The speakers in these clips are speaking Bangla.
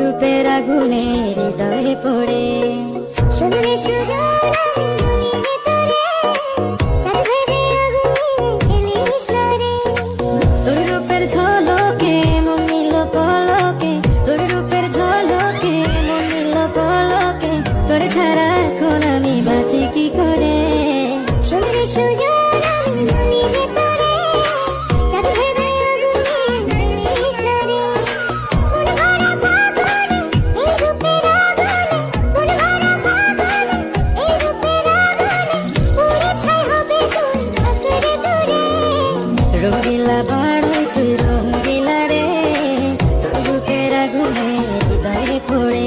রূপের আগুনে হৃদয়ে পড়ে শুনলে সুজন আমি বলি যে তোরে চাঁদে আগুনে ফেলিস না রে। তোর রূপের ঝলকে মন নিল পলকে, তোর রূপের ঝলকে মন নিল পলকে, তোর ছাড়া এখন আমি বাঁচি কি করে। শুনলে সুজন আমি বলি যে তোরে চাঁদে আগুনে ফেলিস না রে। রঙ্গিলা বাড়ই তুই রঙ্গিলা রে, তোর রূপের আগুনে হৃদয়ে পড়ে।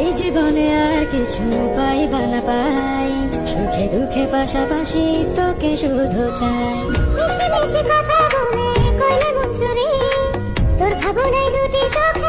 এই জীবনে আর কিছু পাইবা না পাই, সুখে দুঃখে পাশাপাশি তোকে শুধু চাই। মিষ্টি মিষ্টি কথা বলে কইলে মন চুরি, তোর ভাবনায় দুটি চোখে